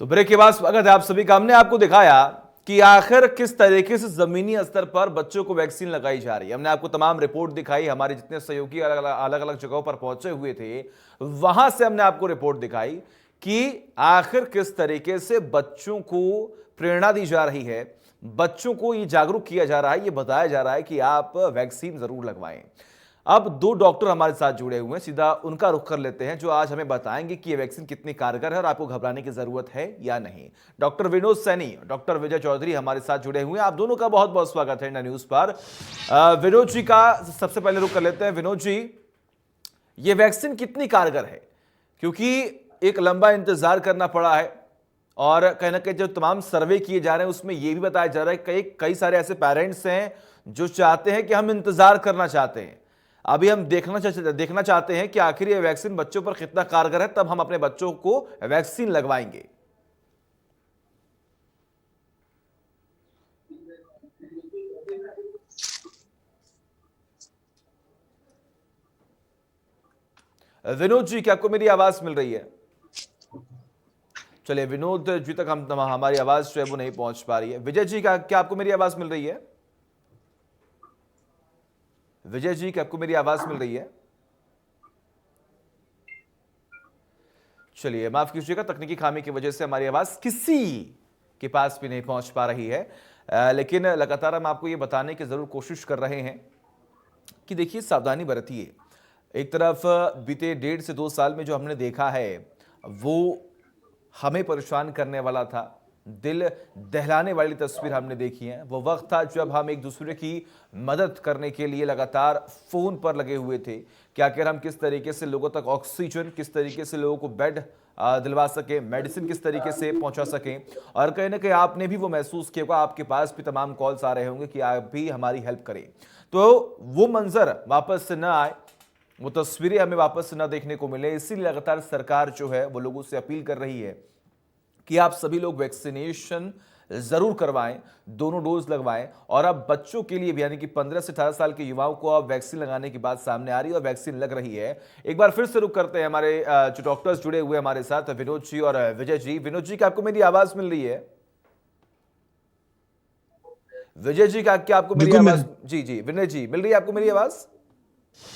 तो ब्रेक के बाद स्वागत है आप सभी का। हमने आपको दिखाया कि आखिर किस तरीके से जमीनी स्तर पर बच्चों को वैक्सीन लगाई जा रही है। हमने आपको तमाम रिपोर्ट दिखाई, हमारे जितने सहयोगी अलग अलग जगहों पर पहुंचे हुए थे वहां से हमने आपको रिपोर्ट दिखाई कि आखिर किस तरीके से बच्चों को प्रेरणा दी जा रही है, बच्चों को ये जागरूक किया जा रहा है, ये बताया जा रहा है कि आप वैक्सीन जरूर लगवाएं। अब दो डॉक्टर हमारे साथ जुड़े हुए हैं, सीधा उनका रुख कर लेते हैं जो आज हमें बताएंगे कि ये वैक्सीन कितनी कारगर है और आपको घबराने की जरूरत है या नहीं। डॉक्टर विनोद सैनी, डॉक्टर विजय चौधरी हमारे साथ जुड़े हुए हैं। आप दोनों का बहुत बहुत स्वागत है इंडिया न्यूज पर। विनोद जी का सबसे पहले रुख कर लेते हैं। विनोद जी, ये वैक्सीन कितनी कारगर है, क्योंकि एक लंबा इंतजार करना पड़ा है और कहीं ना कहीं जो तमाम सर्वे किए जा रहे हैं उसमें यह भी बताया जा रहा है कई कई सारे ऐसे पेरेंट्स हैं जो चाहते हैं कि हम इंतजार करना चाहते हैं, अभी हम देखना चाहते हैं कि आखिर ये वैक्सीन बच्चों पर कितना कारगर है, तब हम अपने बच्चों को वैक्सीन लगवाएंगे। विनोद जी, क्या आपको मेरी आवाज मिल रही है? चलिए, विनोद जी तक हमारी आवाज जो है वो नहीं पहुंच पा रही है। विजय जी, क्या आपको मेरी आवाज मिल रही है? विजय जी, क्या आपको मेरी आवाज मिल रही है? चलिए, माफ कीजिएगा, तकनीकी खामी की वजह से हमारी आवाज किसी के पास भी नहीं पहुंच पा रही है। लेकिन लगातार हम आपको ये बताने की जरूर कोशिश कर रहे हैं कि देखिए, सावधानी बरतिए। एक तरफ बीते 1.5 से 2 साल में जो हमने देखा है वो हमें परेशान करने वाला था, दिल दहलाने वाली तस्वीर हमने देखी है। वो वक्त था जब हम एक दूसरे की मदद करने के लिए लगातार फोन पर लगे हुए थे कि आखिर हम किस तरीके से लोगों तक ऑक्सीजन, किस तरीके से लोगों को बेड दिलवा सके, मेडिसिन किस तरीके से पहुंचा सकें। और कहीं ना कहीं आपने भी वो महसूस किया होगा, आपके पास भी तमाम कॉल्स आ रहे होंगे कि आप भी हमारी हेल्प करें। तो वो मंजर वापस से न आए, वो तस्वीरें हमें वापस न देखने को मिले, इसीलिए लगातार सरकार जो है वो लोगों से अपील कर रही है कि आप सभी लोग वैक्सीनेशन जरूर करवाएं, दोनों डोज लगवाएं। और अब बच्चों के लिए भी, यानी कि 15 से 18 साल के युवाओं को अब वैक्सीन लगाने की बात सामने आ रही है और वैक्सीन लग रही है। एक बार फिर से रुक करते हैं, हमारे जो डॉक्टर्स जुड़े हुए हमारे साथ, विनोद जी और विजय जी। विनोद जी, क्या आपको मेरी आवाज मिल रही है? विजय जी, क्या आपको मेरी बिल्कुल आवाज? जी जी, विनय जी, मिल रही है आपको मेरी आवाज?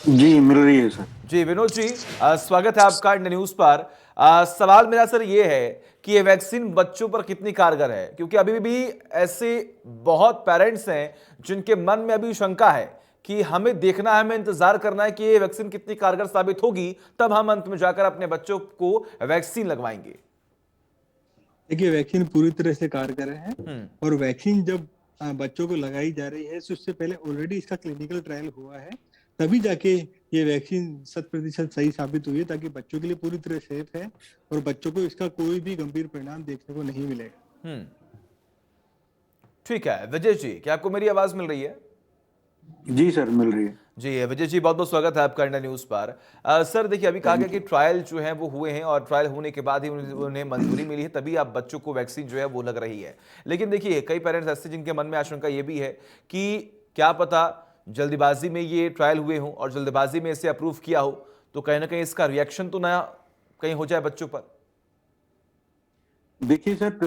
जी मिल रही है सर। जी विनोद जी, स्वागत है आपका इंडिया न्यूज पर। सवाल मेरा सर ये है कि ये वैक्सीन बच्चों पर कितनी कारगर है, क्योंकि अभी भी ऐसे बहुत पेरेंट्स हैं जिनके मन में अभी शंका है कि हमें देखना है, हमें इंतजार करना है कि ये वैक्सीन कितनी कारगर साबित होगी, तब हम अंत में जाकर अपने बच्चों को वैक्सीन लगवाएंगे। देखिए, वैक्सीन पूरी तरह से कारगर है। हम्म। और वैक्सीन जब बच्चों को लगाई जा रही है तो उससे पहले ऑलरेडी इसका क्लिनिकल ट्रायल हुआ है, तभी जाके ये वैक्सीन 100% सही साबित हुई है, ताकि बच्चों के लिए पूरी तरह सेफ है और बच्चों को इसका कोई भी गंभीर परिणाम देखने को नहीं मिलेगा। हम्म। ठीक है विजय जी, क्या आपको मेरी आवाज मिल रही है? जी सर, मिल रही है। जी विजय जी, बहुत बहुत स्वागत है आपका इंडिया न्यूज पर। सर देखिए, अभी कहा गया थैंक कि यू। ट्रायल जो है वो हुए हैं और ट्रायल होने के बाद ही उन्हें मंजूरी मिली है, तभी आप बच्चों को वैक्सीन जो है वो लग रही है। लेकिन देखिए, कई पेरेंट्स ऐसे जिनके मन में आशंका ये भी है कि क्या पता जल्दीबाजी में ये ट्रायल हुए हों और जल्दबाजी में इसे अप्रूव किया हो, तो कहीं ना कहीं इसका रिएक्शन तो ना कहीं हो जाए बच्चों पर। देखिए सर,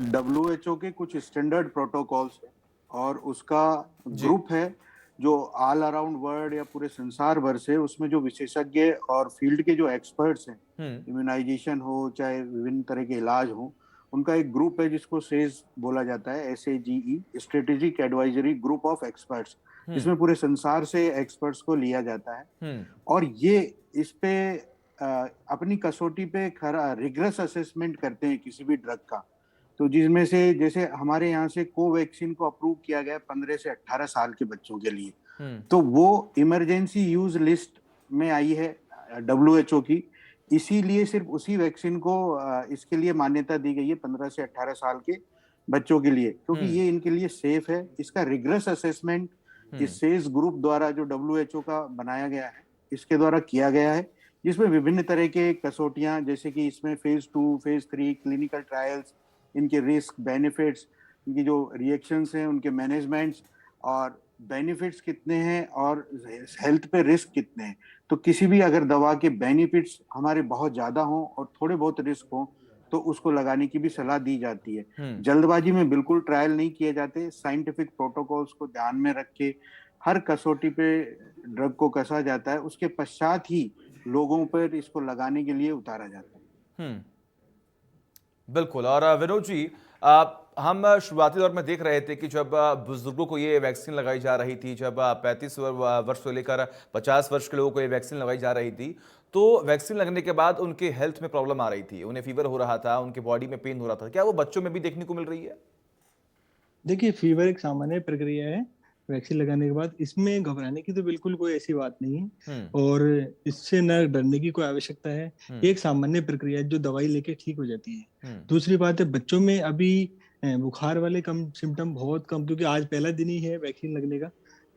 WHO के कुछ स्टैंडर्ड प्रोटोकॉल्स है और उसका जी। ग्रुप है जो ऑल अराउंड वर्ल्ड या पूरे संसार भर से, उसमें जो विशेषज्ञ और फील्ड के जो एक्सपर्ट्स हैं, हम्म। इम्यूनाइजेशन हो चाहे विभिन्न तरह के इलाज हो, उनका एक ग्रुप है जिसको सेज बोला जाता है, SAGE, strategic advisory group of experts, hmm. जिसमें पूरे संसार से एक्सपर्ट्स को लिया जाता है। हम्म। और ये इस पे अपनी कसौटी पे खरा रिग्रेस असेसमेंट करते हैं किसी भी ड्रग का। तो जिसमें से जैसे हमारे यहाँ से कोवैक्सीन को अप्रूव किया गया 15 से 18 साल के बच्चों के लिए, हम्म। तो वो इमरजेंसी यूज लिस्ट में आई है WHO की। इसीलिए सिर्फ उसी वैक्सीन को इसके लिए मान्यता दी गई है 15 से 18 साल के बच्चों के लिए, क्योंकि हम्म। ये इनके लिए सेफ है। इसका रिग्रेस असेसमेंट हम्म। इस सेज ग्रुप द्वारा, जो WHO का बनाया गया है, इसके द्वारा किया गया है, जिसमें विभिन्न तरह के कसौटियां, जैसे कि इसमें फेज 2, फेज 3 क्लिनिकल ट्रायल्स, इनके रिस्क बेनिफिट्स, इनकी जो रिएक्शंस हैं उनके मैनेजमेंट्स, और बेनिफिट्स कितने हैं और हेल्थ पे रिस्क कितने हैं। तो किसी भी अगर दवा के बेनिफिट्स हमारे बहुत ज्यादा हों और थोड़े बहुत रिस्क हों, तो उसको लगाने की भी सलाह दी जाती है। हम्म। जल्दबाजी में बिल्कुल ट्रायल नहीं किए जाते, साइंटिफिक प्रोटोकॉल्स को ध्यान में रख के हर कसौटी पे ड्रग को कसा जाता है, उसके पश्चात ही लोगों पर इसको लगाने के लिए उतारा जाता है। हम्म। बिल्कुल। और विनोद जी, हम शुरुआती दौर में देख रहे थे कि जब बुजुर्गों को ये वैक्सीन लगाई जा रही थी, जब 35 वर्ष से लेकर 50 वर्ष के लोगों को ये वैक्सीन लगाई जा रही थी, तो वैक्सीन लगने के बाद उनके हेल्थ में प्रॉब्लम आ रही थी, उन्हें फीवर हो रहा था, उनके बॉडी में पेन हो रहा था। क्या वो बच्चों में भी देखने को मिल रही है? देखिए, फीवर एक सामान्य प्रक्रिया है वैक्सीन लगाने के बाद। इसमें घबराने की तो बिल्कुल कोई ऐसी बात नहीं है, हम्म। और इससे न डरने की कोई आवश्यकता है। हम्म। ये एक सामान्य प्रक्रिया है जो दवाई लेके ठीक हो जाती है। हम्म। दूसरी बात है, बच्चों में अभी बुखार वाले कम सिम्टम बहुत कम, क्योंकि आज पहला दिन ही है वैक्सीन लगने का।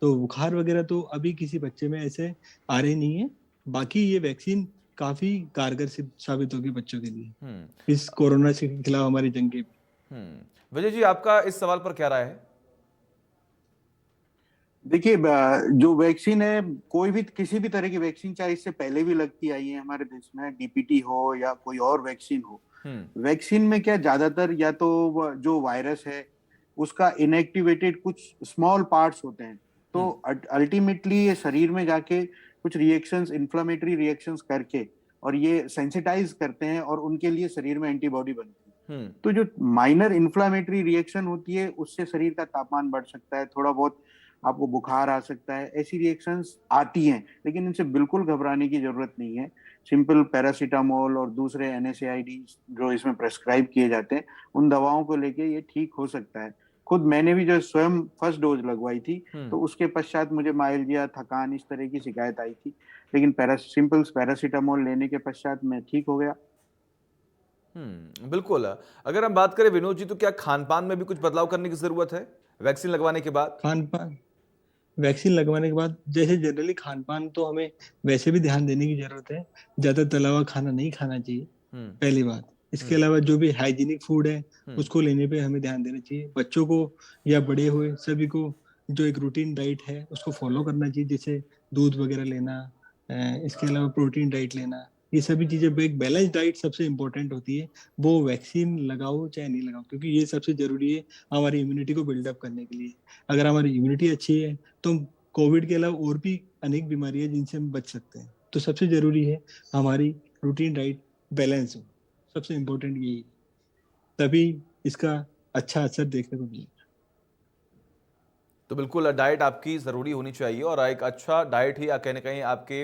तो बुखार वगैरह तो अभी किसी बच्चे में ऐसे आ रहे नहीं है। बाकी ये वैक्सीन काफी कारगर साबित होगी बच्चों के लिए, हम्म। इस कोरोना से खिलाफ हमारी जंग के। विजय जी, आपका इस सवाल पर क्या राय है? देखिए, जो वैक्सीन है, कोई भी किसी भी तरह की वैक्सीन, चाहे इससे पहले भी लगती आई है हमारे देश में, डीपीटी हो या कोई और वैक्सीन हो, हम्म। वैक्सीन में क्या ज्यादातर या तो जो वायरस है उसका इनएक्टिवेटेड कुछ स्मॉल पार्ट्स होते हैं, तो हम्म। अल्टीमेटली ये शरीर में जाके कुछ रिएक्शंस, इन्फ्लामेटरी रिएक्शंस करके और ये सेंसिटाइज करते हैं और उनके लिए शरीर में एंटीबॉडी बनती है। हम्म। तो जो माइनर इन्फ्लामेटरी रिएक्शन होती है उससे शरीर का तापमान बढ़ सकता है, थोड़ा बहुत आपको बुखार आ सकता है, ऐसी रिएक्शंस आती हैं, लेकिन इनसे बिल्कुल घबराने की जरूरत नहीं है। सिंपल पैरासीटामोल और दूसरे एनएसएआईडी जो इसमें प्रेस्क्राइब किए जाते हैं, उन दवाओं को लेके ये ठीक हो सकता है। खुद मैंने भी जो स्वयं फर्स्ट डोज लगवाई थी, तो उसके पश्चात मुझे माइल्जिया, थकान, इस तरह की शिकायत आई थी, लेकिन सिंपल पैरासीटामोल लेने के पश्चात मैं ठीक हो गया। बिल्कुल। अगर हम बात करें विनोद जी, तो क्या खान पान में भी कुछ बदलाव करने की जरूरत है वैक्सीन लगवाने के बाद? खान पान वैक्सीन लगवाने के बाद जैसे जनरली खान पान तो हमें वैसे भी ध्यान देने की जरूरत है। ज्यादा तला हुआ खाना नहीं खाना चाहिए, हम्म। पहली बात। इसके हम्म। अलावा जो भी हाइजीनिक फूड है हम्म। उसको लेने पे हमें ध्यान देना चाहिए। बच्चों को या बड़े हुए सभी को जो एक रूटीन डाइट है उसको फॉलो करना चाहिए, जैसे दूध वगैरह लेना, इसके अलावा प्रोटीन डाइट लेना। ये सभी चीजें, एक बैलेंस डाइट सबसे इंपॉर्टेंट होती है। वो वैक्सीन लगाओ चाहे नहीं लगाओ, क्योंकि ये सबसे जरूरी है हमारी इम्यूनिटी को बिल्डअप करने के लिए। अगर हमारी इम्यूनिटी अच्छी है तो कोविड के अलावा और भी अनेक बीमारियां जिनसे हम बच सकते हैं। तो सबसे जरूरी है हमारी रूटीन डाइट बैलेंस हो, सबसे इम्पोर्टेंट यही है। तभी इसका अच्छा असर देखने को मिलेगा। तो बिल्कुल डाइट आपकी ज़रूरी होनी चाहिए, और एक अच्छा डाइट ही कहीं ना कहीं आपके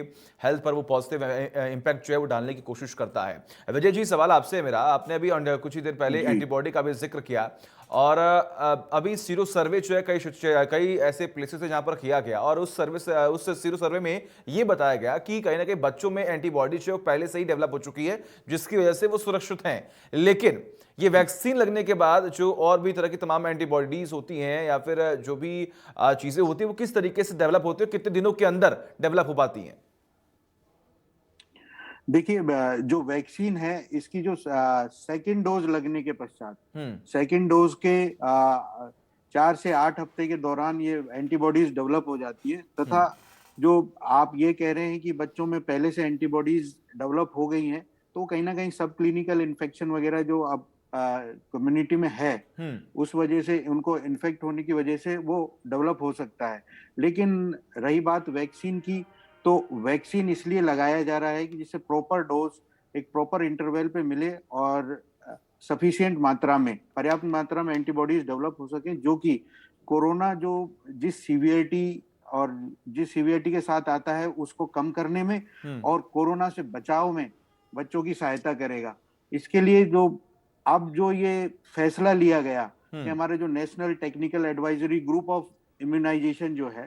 हेल्थ पर वो पॉजिटिव इम्पैक्ट जो है वो डालने की कोशिश करता है। विजय जी, सवाल आपसे है मेरा। आपने अभी कुछ ही देर पहले जी। एंटीबॉडी का भी जिक्र किया, और अभी सीरो सर्वे जो है कई ऐसे प्लेसेस है जहां पर किया गया, और उस सीरो सर्वे में ये बताया गया कि कहीं ना कहीं बच्चों में एंटीबॉडी जो है वो पहले से ही डेवलप हो चुकी है, जिसकी वजह से वो सुरक्षित हैं। लेकिन ये वैक्सीन लगने के बाद जो और भी तरह की तमाम एंटीबॉडीज होती हैं, या फिर जो भी चीजें होती हैं, वो किस तरीके से डेवलप होती है, कितने दिनों के अंदर डेवलप हो पाती हैं? देखिए, जो वैक्सीन है इसकी जो सेकेंड डोज लगने के पश्चात, हम्म। सेकेंड डोज के 4 से 8 हफ्ते के दौरान ये एंटीबॉडीज डेवलप हो जाती है, तथा जो आप ये कह रहे हैं कि बच्चों में पहले से एंटीबॉडीज डेवलप हो गई हैं, तो कहीं ना कहीं सब क्लिनिकल इन्फेक्शन वगैरह जो अब कम्युनिटी में है, उस वजह से उनको इन्फेक्ट होने की वजह से वो डेवलप हो सकता है। लेकिन रही बात वैक्सीन की, तो वैक्सीन इसलिए लगाया जा रहा है कि जिससे प्रॉपर डोज एक प्रॉपर इंटरवल पे मिले और सफिशिएंट मात्रा में, पर्याप्त मात्रा में एंटीबॉडीज डेवलप हो सके, जो कि कोरोना जो जिस सीवियरिटी के साथ आता है उसको कम करने में और कोरोना से बचाव में बच्चों की सहायता करेगा। इसके लिए जो ये फैसला लिया गया कि हमारे जो National Technical Advisory group of Immunisation जो है,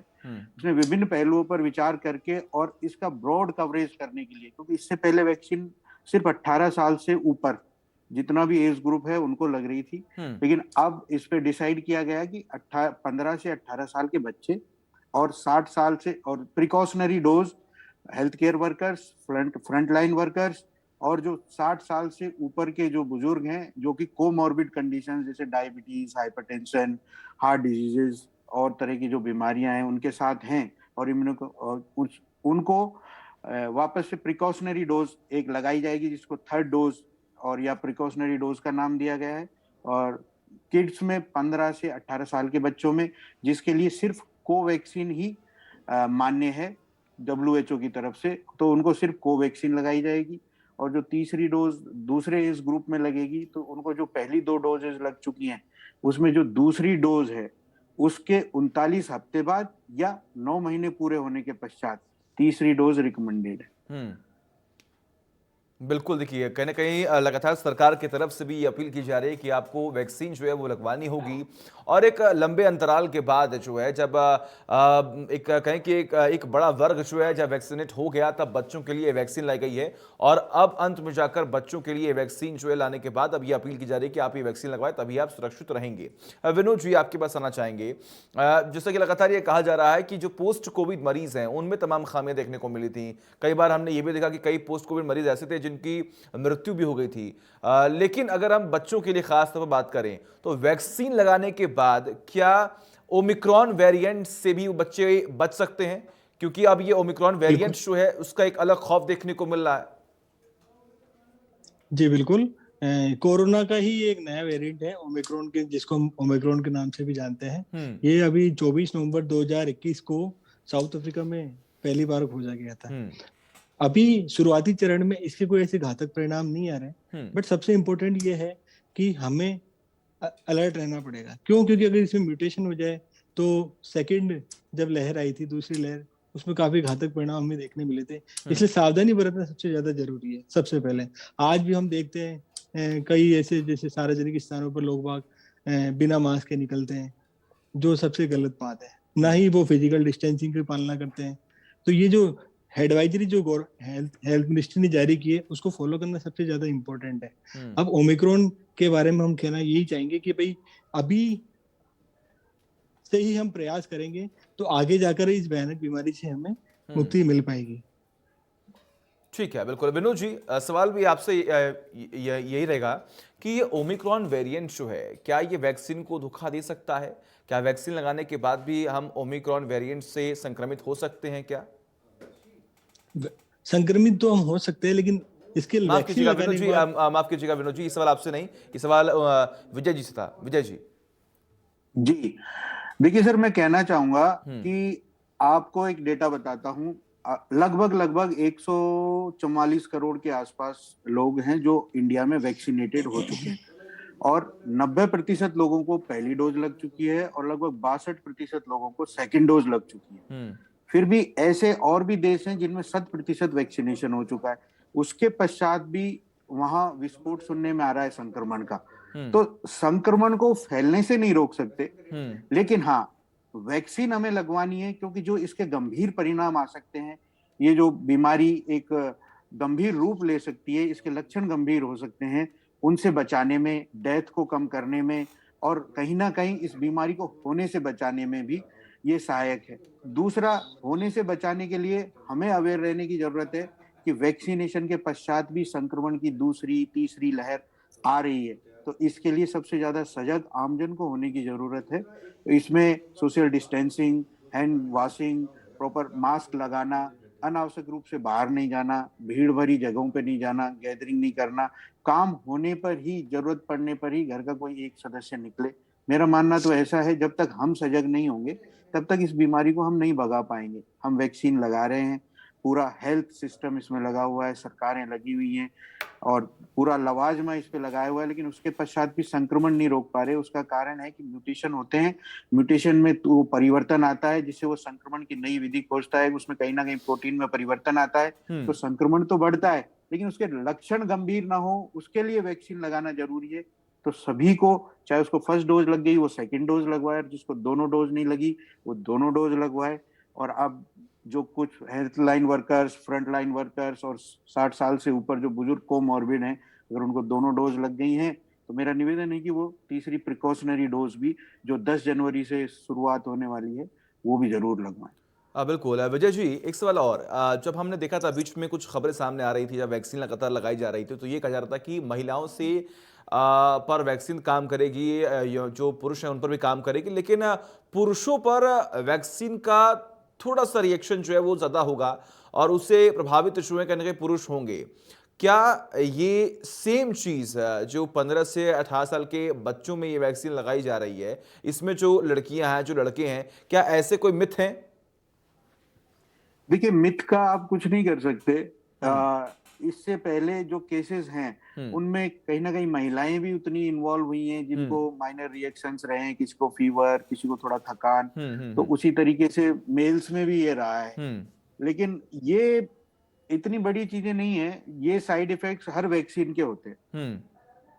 उसने विभिन्न पहलुओं पर विचार करके और इसका ब्रॉड कवरेज करने के लिए, क्योंकि इससे पहले वैक्सीन सिर्फ 18 साल से ऊपर जितना भी एज ग्रुप है उनको लग रही थी, लेकिन अब इस पे डिसाइड किया गया कि 15 से 18 साल के बच्चे और 60 साल से, और precautionary dose health care workers, front line workers, और जो 60 साल से ऊपर के जो बुजुर्ग हैं जो कि कोमॉर्बिड कंडीशन जैसे डायबिटीज, हाइपरटेंशन, हार्ट डिजीजेज और तरह की जो बीमारियां हैं उनके साथ हैं, और उनको वापस से प्रिकॉशनरी डोज एक लगाई जाएगी, जिसको थर्ड डोज और या प्रिकॉशनरी डोज का नाम दिया गया है, और किड्स में 15 से 18 साल के बच्चों में, जिसके लिए सिर्फ कोवैक्सीन ही मान्य है WHO की तरफ से, तो उनको सिर्फ कोवैक्सीन लगाई जाएगी। और जो तीसरी डोज दूसरे एज ग्रुप में लगेगी, तो उनको जो पहली 2 डोजेज लग चुकी हैं, उसमें जो दूसरी डोज है उसके 39 हफ्ते बाद या 9 महीने पूरे होने के पश्चात तीसरी डोज रिकमेंडेड है। बिल्कुल, देखिए कहीं न कहीं लगातार सरकार की तरफ से भी ये अपील की जा रही है कि आपको वैक्सीन जो है वो लगवानी होगी, और एक लंबे अंतराल के बाद जो है जब एक कहें कि एक बड़ा वर्ग जो है जब वैक्सीनेट हो गया, तब बच्चों के लिए वैक्सीन लाई गई है, और अब अंत में जाकर बच्चों के लिए वैक्सीन जो है लाने के बाद अब ये अपील की जा रही है कि आप ये वैक्सीन लगवाएं, तभी आप सुरक्षित रहेंगे। विनोद जी, आपके पास आना चाहेंगे। जैसा कि लगातार ये कहा जा रहा है कि जो पोस्ट कोविड मरीज हैं उनमें तमाम खामियां देखने को मिली थी। कई बार हमने ये भी देखा कि कई पोस्ट कोविड मरीज ऐसे थे जिनकी मृत्यु भी हो गई थी। लेकिन अगर हम बच्चों के लिए खास तौर पर बात करें तो वैक्सीन लगाने के बाद क्या ओमिक्रॉन वेरिएंट से भी बच्चे बच सकते हैं? क्योंकि अब ये ओमिक्रॉन वेरिएंट जो है उसका एक अलग खौफ देखने को मिल रहा है। जी बिल्कुल। कोरोना का ही एक नया वेरिएंट है ओमिक्रॉन के, जिसको हम ओमिक्रॉन के नाम से भी जानते हैं। ये अभी 24 नवंबर 2021 को साउथ अफ्रीका में पहली बार खोजा गया था। अभी शुरुआती चरण में इसके कोई ऐसे घातक परिणाम नहीं आ रहे, बट सबसे इम्पोर्टेंट ये है कि हमें अलर्ट रहना पड़ेगा। क्यों? क्योंकि अगर इसमें म्यूटेशन हो जाए तो सेकंड जब लहर आई थी, दूसरी लहर, उसमें काफी घातक परिणाम हमें देखने मिले थे। इसलिए सावधानी बरतना सबसे ज्यादा जरूरी है। सबसे पहले आज भी हम देखते हैं कई ऐसे जैसे सार्वजनिक स्थानों पर लोग बाग बिना मास्क के निकलते हैं, जो सबसे गलत बात है। ना ही वो फिजिकल डिस्टेंसिंग की पालना करते हैं। तो ये जो एडवाइजरी जो हेल्थ मिनिस्ट्री ने जारी की है, उसको फॉलो करना सबसे ज्यादा इम्पोर्टेंट है। अब ओमिक्रॉन के बारे में हम कहना यही चाहेंगे कि भाई अभी से ही हम प्रयास करेंगे तो आगे जाकर इस भयानक बीमारी से हमें मुक्ति मिल पाएगी। ठीक है, बिल्कुल। विनोद जी, सवाल भी आपसे यही रहेगा कि ये ओमिक्रॉन वेरिएंट जो है, क्या ये वैक्सीन को धोखा दे सकता है? क्या वैक्सीन लगाने के बाद भी हम ओमिक्रॉन वेरिएंट से संक्रमित हो सकते हैं क्या? संक्रमित तो हम हो सकते हैं, लेकिन इसके माफ कीजिएगा विनोद जी, माफ कीजिएगा विनोद जी, ये सवाल आपसे नहीं, ये सवाल विजय जी से था। विजय जी। जी, देखिए सर, मैं कहना चाहूंगा कि आपको एक डेटा बताता हूं। लगभग 144 करोड़ के आसपास लोग हैं जो इंडिया में वैक्सीनेटेड हो चुके हैं, और 90% लोगों को पहली डोज लग चुकी है, और लगभग 62% लोगों को सेकंड डोज लग चुकी है। फिर भी ऐसे और भी देश हैं जिनमें 100% वैक्सीनेशन हो चुका है। उसके पश्चात भी वहां विस्फोट सुनने में आ रहा है संक्रमण का। तो संक्रमण को फैलने से नहीं रोक सकते, लेकिन हाँ, वैक्सीन हमें लगवानी है, क्योंकि जो इसके गंभीर परिणाम आ सकते हैं, ये जो बीमारी एक गंभीर रूप ले सकती है, इसके लक्षण गंभीर हो सकते हैं, उनसे बचाने में, डेथ को कम करने में, और कहीं ना कहीं इस बीमारी को होने से बचाने में भी ये सहायक है। दूसरा, होने से बचाने के लिए हमें अवेयर रहने की जरूरत है कि वैक्सीनेशन के पश्चात भी संक्रमण की दूसरी तीसरी लहर आ रही है, तो इसके लिए सबसे ज्यादा सजग आमजन को होने की जरूरत है। इसमें social distancing, hand washing, proper mask लगाना, अनावश्यक रूप से बाहर नहीं जाना, भीड़ भरी जगहों पे नहीं जाना, गैदरिंग नहीं करना, काम होने पर ही, जरूरत पड़ने पर ही घर का कोई एक सदस्य निकले। मेरा मानना तो ऐसा है, जब तक हम सजग नहीं होंगे तब तक इस बीमारी को हम नहीं भगा पाएंगे। हम वैक्सीन लगा रहे हैं, पूरा हेल्थ सिस्टम इसमें लगा हुआ है, सरकारें लगी हुई हैं, और पूरा लवाजमा इस पे लगाया हुआ है, लेकिन उसके पश्चात भी संक्रमण नहीं रोक पा रहे। उसका कारण है कि म्यूटेशन होते हैं। म्यूटेशन में तो परिवर्तन आता है, जिससे वो संक्रमण की नई विधि खोजता है, उसमें कहीं ना कहीं प्रोटीन में परिवर्तन आता है, तो संक्रमण तो बढ़ता है, लेकिन उसके लक्षण गंभीर ना हो, उसके लिए वैक्सीन लगाना जरूरी है। तो सभी को, चाहे उसको फर्स्ट डोज लग गई वो सेकंड डोज लगवाए, जिसको दोनों डोज नहीं लगी वो दोनों डोज लगवाए। और अब जो कुछ health line workers, front line workers और 60 साल से ऊपर जो बुजुर्ग कोमॉर्बिड हैं, अगर उनको दोनों डोज लग गई हैं, तो मेरा निवेदन है कि वो तीसरी प्रिकॉशनरी डोज भी, जो 10 जनवरी से शुरुआत होने वाली है, वो भी जरूर लगवाएं। बिल्कुल। विजय जी, एक सवाल और। जब हमने देखा था बीच में कुछ खबरें सामने आ रही थी, जब वैक्सीन लगातार लगाई जा रही थी, तो ये कहा जा रहा था कि महिलाओं से पर वैक्सीन काम करेगी, जो पुरुष हैं उन पर भी काम करेगी, लेकिन पुरुषों पर वैक्सीन का थोड़ा सा रिएक्शन जो है वो ज़्यादा होगा, और उससे प्रभावित जो है कहीं ना कहीं पुरुष होंगे। क्या ये सेम चीज़ जो 15 से 18 साल के बच्चों में ये वैक्सीन लगाई जा रही है, इसमें जो लड़कियां हैं, जो लड़के हैं, क्या ऐसे कोई मिथ हैं? देखिए, मिथ का आप कुछ नहीं कर सकते। हम्म, इससे पहले जो केसेस हैं हम्म, उनमें कहीं ना कहीं महिलाएं भी उतनी इन्वॉल्व हुई हैं, हम्म, जिनको माइनर रिएक्शंस रहे हैं, किसी को फीवर, किसी को थोड़ा थकान। हम्म, तो हम्म, उसी तरीके से मेल्स में भी ये रहा है। हम्म, लेकिन ये इतनी बड़ी चीजें नहीं है। ये साइड इफेक्ट्स हर वैक्सीन के होते हैं। हम्म,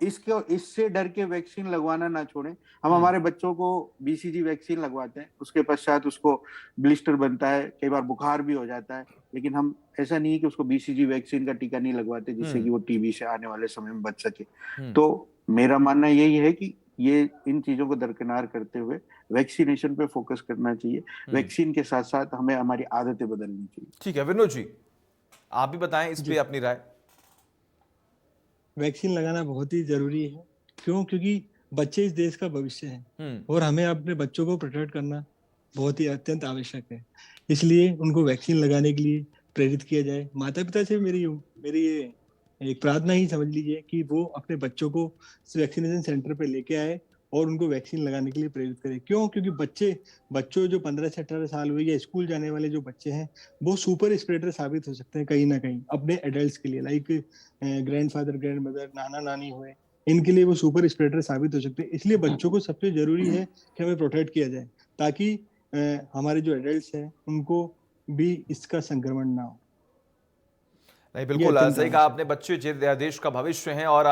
इसको इससे डर के वैक्सीन लगवाना ना छोड़ें। हम हम्म, हमारे बच्चों को बीसीजी वैक्सीन लगवाते हैं, उसके पश्चात उसको ब्लिस्टर बनता है, कई बार बुखार भी हो जाता है। लेकिन हम ऐसा नहीं है कि उसको बीसीजी वैक्सीन का टीका नहीं लगवाते, जिससे हम्म, कि वो टीबी से आने वाले समय में बच सके। हम्म, तो मेरा मानना यही है कि ये इन चीजों को दरकिनार करते हुए वैक्सीनेशन पे फोकस करना चाहिए। हम्म। वैक्सीन के साथ साथ हमें हमारी आदतें बदलनी चाहिए। ठीक है, विनोद जी, आप भी बताएं इस पे जी, अपनी राय। वैक्सीन लगाना बहुत ही जरूरी है। क्यों? क्योंकि बच्चे इस देश का भविष्य है हम्म, और हमें अपने बच्चों को प्रोटेक्ट करना बहुत ही अत्यंत आवश्यक है। इसलिए उनको वैक्सीन लगाने के लिए प्रेरित किया जाए। माता पिता से मेरी मेरी ये एक प्रार्थना ही समझ लीजिए कि वो अपने बच्चों को वैक्सीनेशन सेंटर पे लेके आए और उनको वैक्सीन लगाने के लिए प्रेरित करें। क्यों? क्योंकि बच्चों जो 15 से 18 साल हुए या स्कूल जाने वाले जो बच्चे हैं, वो सुपर स्प्रेडर साबित हो सकते हैं कहीं ना कहीं अपने एडल्ट्स के लिए। लाइक ग्रैंडफादर, ग्रैंड मदर, नाना नानी हुए, इनके लिए वो सुपर स्प्रेडर साबित हो सकते हैं। इसलिए बच्चों को सबसे जरूरी है कि हमें प्रोटेक्ट किया जाए, ताकि हमारे जो एडल्ट्स हैं उनको भी इसका संक्रमण ना हो। नहीं, ये बिल्कुल अत्यंत सही कहा आवश्यक आपने। है। बच्चे देश का भविष्य हैं और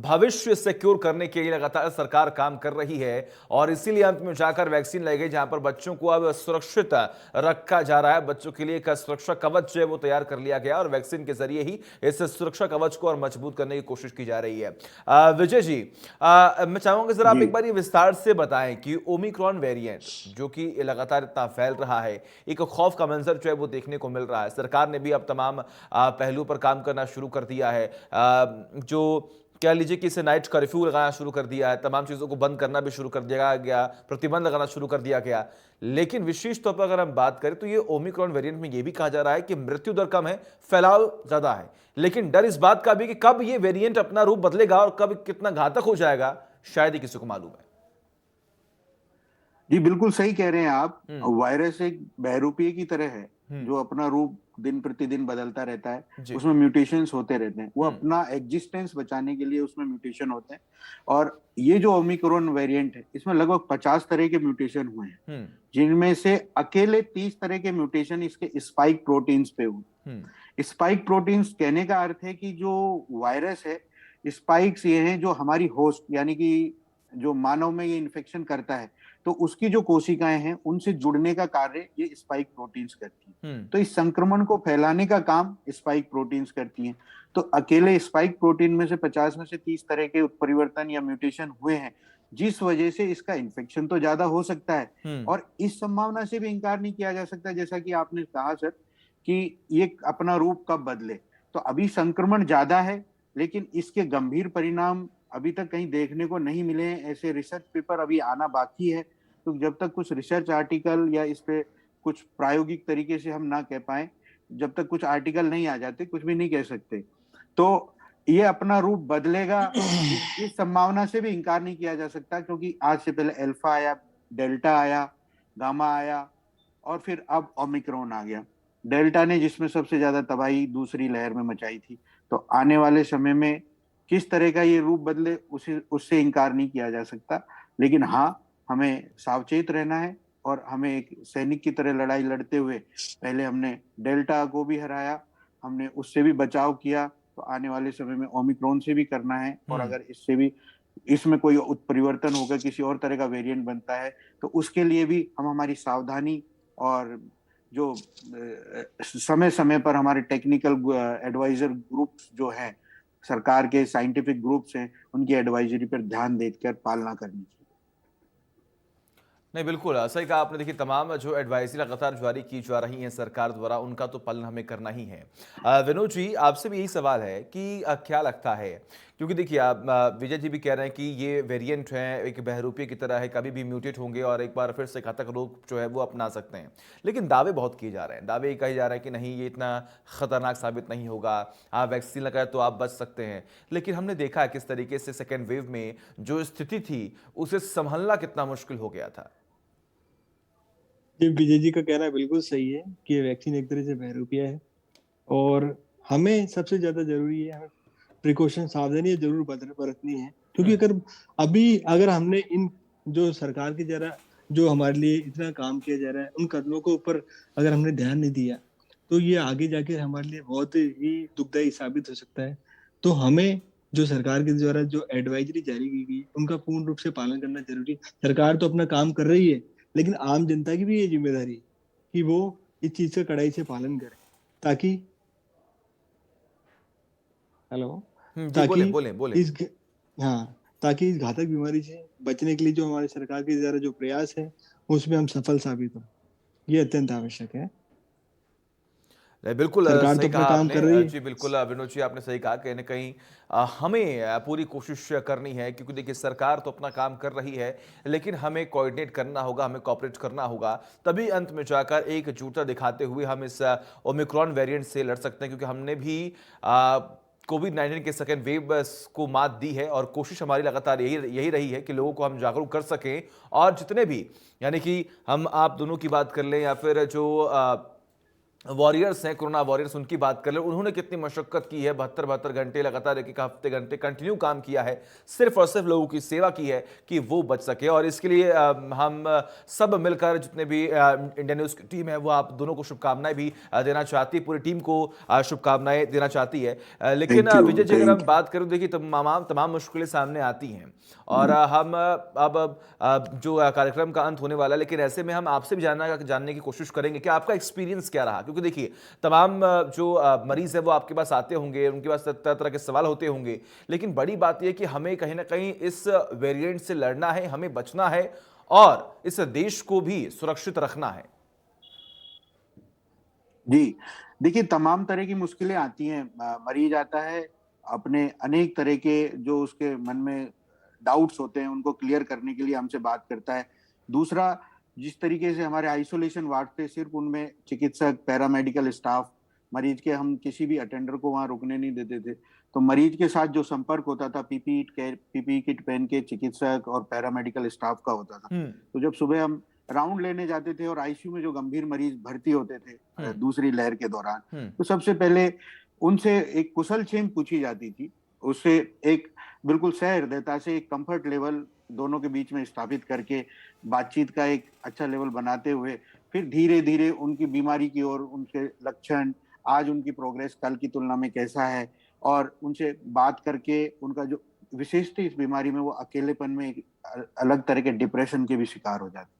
भविष्य सिक्योर करने के लिए लगातार सरकार काम कर रही है और इसीलिए अंत में जाकर वैक्सीन लाई गई, जहां पर बच्चों को अब सुरक्षित रखा जा रहा है। बच्चों के लिए एक सुरक्षा कवच जो है वो तैयार कर लिया गया और वैक्सीन के जरिए ही इस सुरक्षा कवच को और मजबूत करने की कोशिश की जा रही है। विजय जी, मैं चाहूंगा जरा आप जी एक बार ये विस्तार से बताएं कि ओमिक्रॉन वेरिएंट जो कि लगातार इतना फैल रहा है, एक खौफ का मंजर जो है वो देखने को मिल रहा है। सरकार ने भी अब तमाम पहलुओं पर काम करना शुरू कर दिया है। जो कह लीजिए कि इसे नाइट कर्फ्यू लगाना शुरू कर दिया है, तमाम चीज़ों को बंद करना भी शुरू कर दिया गया, प्रतिबंध लगाना शुरू कर दिया गया। लेकिन विशेष तौर पर अगर हम बात करें तो ये ओमिक्रॉन वेरिएंट में ये भी कहा जा रहा है कि मृत्यु दर कम है, फैलाव ज़्यादा है। लेकिन डर इस बात का भी कि कब ये वेरिएंट अपना रूप बदलेगा और कब कितना घातक हो जाएगा, शायद ही किसी को मालूम है। जी, बिल्कुल सही कह रहे हैं आप। हम्म, वायरस एक बहरूपीय की तरह है, हम्म, जो अपना रूप दिन प्रतिदिन बदलता रहता है। जी, उसमें म्यूटेशंस होते रहते हैं। वो हम्म, अपना एग्जिस्टेंस बचाने के लिए उसमें म्यूटेशन होते हैं। और ये जो ओमिक्रॉन वेरिएंट है, इसमें लगभग 50 तरह के म्यूटेशन हुए हैं, हम्म, जिनमें से अकेले 30 तरह के म्यूटेशन इसके स्पाइक प्रोटीन्स पे हुए। हम्म, स्पाइक प्रोटीन्स कहने का अर्थ है कि जो वायरस है, स्पाइक्स ये हैं जो हमारी होस्ट, यानी कि जो मानव में ये इन्फेक्शन करता है, तो उसकी जो कोशिकाएं हैं उनसे जुड़ने का कार्य ये स्पाइक प्रोटीन्स करती हैं। हम्म, तो इस संक्रमण को फैलाने का काम स्पाइक प्रोटीन्स करती हैं। तो अकेले स्पाइक प्रोटीन में से 50 में से 30 तरह के उत्परिवर्तन या म्यूटेशन हुए हैं, जिस वजह से इसका इन्फेक्शन तो ज्यादा हो सकता है। हम्म, और इस संभावना से भी इनकार नहीं किया जा सकता, जैसा कि आपने कहा सर, कि ये अपना रूप कब बदले। तो अभी संक्रमण ज्यादा है, लेकिन इसके गंभीर परिणाम अभी तक कहीं देखने को नहीं मिले हैं। ऐसे रिसर्च पेपर अभी आना बाकी है। तो जब तक कुछ रिसर्च आर्टिकल या इस पे कुछ प्रायोगिक तरीके से हम ना कह पाए, जब तक कुछ आर्टिकल नहीं आ जाते, कुछ भी नहीं कह सकते। तो ये अपना रूप बदलेगा, इस संभावना से भी इनकार नहीं किया जा सकता, क्योंकि आज से पहले अल्फा आया, डेल्टा आया, गामा आया, और फिर अब ओमिक्रॉन आ गया। डेल्टा ने जिसमें सबसे ज्यादा तबाही दूसरी लहर में मचाई थी। तो आने वाले समय में किस तरह का ये रूप बदले, उसे उससे इनकार नहीं किया जा सकता। लेकिन हाँ, हमें सावचेत रहना है और हमें एक सैनिक की तरह लड़ाई लड़ते हुए, पहले हमने डेल्टा को भी हराया, हमने उससे भी बचाव किया, तो आने वाले समय में ओमिक्रॉन से भी करना है। और हम्म। अगर इससे भी, इसमें कोई उत्परिवर्तन होकर किसी और तरह का वेरिएंट बनता है, तो उसके लिए भी हम हमारी सावधानी और जो समय समय पर हमारे टेक्निकल एडवाइजर ग्रुप्स जो हैं, सरकार के साइंटिफिक ग्रुप्स हैं, उनकी एडवाइजरी पर ध्यान देकर पालना करनी चाहिए। नहीं, बिल्कुल सही कहा आपने। देखिए, तमाम जो एडवाइजरी लगातार जारी की जा रही हैं सरकार द्वारा, उनका तो पालन हमें करना ही है। विनोद जी, आपसे भी यही सवाल है कि क्या लगता है क्योंकि देखिए आप विजय जी भी कह रहे हैं कि ये वेरिएंट है, एक बहरूपी की तरह है, कभी भी म्यूटेट होंगे और एक बार फिर से घातक रोग जो है वो अपना सकते हैं। लेकिन दावे बहुत किए जा रहे हैं, दावे ये कहे जा रहे हैं कि नहीं ये इतना खतरनाक साबित नहीं होगा, आप वैक्सीन लगाए तो आप बच सकते हैं। लेकिन हमने देखा है किस तरीके से सेकेंड वेव में जो स्थिति थी उसे संभलना कितना मुश्किल हो गया था। जी, विजय जी का कहना बिल्कुल सही है कि ये वैक्सीन एक तरह से बहरूपिया है और हमें सबसे ज्यादा जरूरी है, हमें प्रिकॉशन सावधानी जरूर बरतनी है, क्योंकि अगर हमने इन जो सरकार की जरा जो हमारे लिए इतना काम किया जा रहा है उन कदमों के ऊपर अगर हमने ध्यान नहीं दिया तो ये आगे जाके हमारे लिए बहुत ही दुखदायी साबित हो सकता है। तो हमें जो सरकार के द्वारा जो एडवाइजरी जारी की गई उनका पूर्ण रूप से पालन करना जरूरी है। सरकार तो अपना काम कर रही है, लेकिन आम जनता की भी ये जिम्मेदारी है कि वो इस चीज का कड़ाई से पालन करे, ताकि हेलो जी ताकि बोलें बोलें बोलें। इस हाँ, ताकि इस घातक बीमारी से बचने के लिए जो हमारी सरकार के द्वारा जो प्रयास है उसमें हम सफल साबित हो, ये अत्यंत आवश्यक है। नहीं, बिल्कुल सरकार सही तो अपना कहा काम आपने। कर रही है। जी बिल्कुल विनोद जी आपने सही कहा, कहीं ना कहीं हमें पूरी कोशिश करनी है, क्योंकि देखिए सरकार तो अपना काम कर रही है लेकिन हमें कोऑर्डिनेट करना होगा, हमें कोऑपरेट करना होगा, तभी अंत में जाकर एकजुटता दिखाते हुए हम इस ओमिक्रॉन वेरिएंट से लड़ सकते हैं। क्योंकि हमने भी कोविड-19 के सेकेंड वेव को मात दी है और कोशिश हमारी लगातार यही यही रही है कि लोगों को हम जागरूक कर सकें। और जितने भी, यानी कि हम आप दोनों की बात कर लें या फिर जो वॉरियर्स हैं, कोरोना वॉरियर्स, उनकी बात कर ले, उन्होंने कितनी मशक्कत की है, 72 घंटे लगातार, एक हफ्ते घंटे कंटिन्यू काम किया है, सिर्फ और सिर्फ लोगों की सेवा की है कि वो बच सके। और इसके लिए हम सब मिलकर, जितने भी इंडियन न्यूज़ की टीम है वो आप दोनों को शुभकामनाएं भी देना चाहती है, पूरी टीम को शुभकामनाएं देना चाहती है। लेकिन थैंक यू। विजय जी अगर हम थैंक बात करें, देखिए तमाम मुश्किलें सामने आती हैं और हम अब जो कार्यक्रम का अंत होने वाला है, लेकिन ऐसे में हम आपसे भी जानने की कोशिश करेंगे कि आपका एक्सपीरियंस क्या रहा। क्योंकि देखिए तमाम जो मरीज है वो आपके पास आते होंगे, उनके पास तरह तरह के सवाल होते होंगे, लेकिन बड़ी बात यह कि हमें कहीं ना कहीं इस वेरिएंट से लड़ना है, हमें बचना है और इस देश को भी सुरक्षित रखना है। जी, देखिए तमाम तरह की मुश्किलें आती हैं। मरीज आता है, अपने अनेक तरह के जो उसके मन में डाउट्स होते हैं उनको क्लियर करने के लिए हमसे बात करता है। दूसरा, जिस तरीके से हमारे आइसोलेशन वार्ड थे, सिर्फ उनमें चिकित्सक, पैरामेडिकल स्टाफ, मरीज के हम किसी भी अटेंडर को वहां रुकने नहीं देते थे। तो मरीज के साथ जो संपर्क होता था पीपीई किट पहन के चिकित्सक और पैरामेडिकल स्टाफ का होता था। तो जब सुबह हम राउंड लेने जाते थे और आईसीयू में जो गंभीर मरीज भर्ती होते थे दूसरी लहर के दौरान, तो सबसे पहले उनसे एक कुशल क्षेम पूछी जाती थी। उससे एक बिल्कुल सहृदयता से एक कंफर्ट लेवल दोनों के बीच में स्थापित करके बातचीत का एक अच्छा लेवल बनाते हुए फिर धीरे धीरे उनकी बीमारी की ओर, उनके लक्षण, आज उनकी प्रोग्रेस कल की तुलना में कैसा है, और उनसे बात करके उनका जो विशेषता इस बीमारी में, वो अकेलेपन में एक अलग तरह के डिप्रेशन के भी शिकार हो जाते।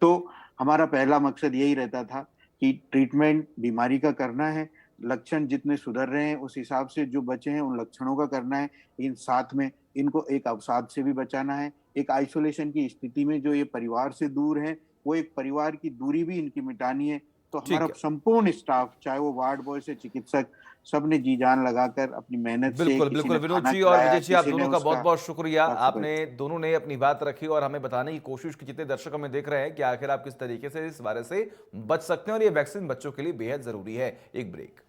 तो हमारा पहला मकसद यही रहता था कि ट्रीटमेंट बीमारी का करना है, लक्षण जितने सुधर रहे हैं उस हिसाब से जो बचे हैं उन लक्षणों का करना है, लेकिन साथ में इनको एक अवसाद से भी बचाना है। एक आइसोलेशन की स्थिति में जो ये परिवार से दूर है, वो एक परिवार की दूरी भी इनकी मिटानी है। तो हमारा ठीक है, संपूर्ण स्टाफ, चाहे वो वार्ड बॉय से चिकित्सक, सबने जी जान लगाकर अपनी मेहनत से, बिल्कुल किसी बिल्कुल ने विनोद खाना जी और खिलाया, विजय जी, आप किसी ने दोनों का बहुत उसका बहुत शुक्रिया। साफ सफाई। आपने दोनों ने अपनी बात रखी और हमें बताने की कोशिश की, जितने दर्शक हमें देख रहे हैं, कि आखिर आप किस तरीके से इस वायरस से बच सकते हैं और ये वैक्सीन बच्चों के लिए बेहद जरूरी है। एक ब्रेक।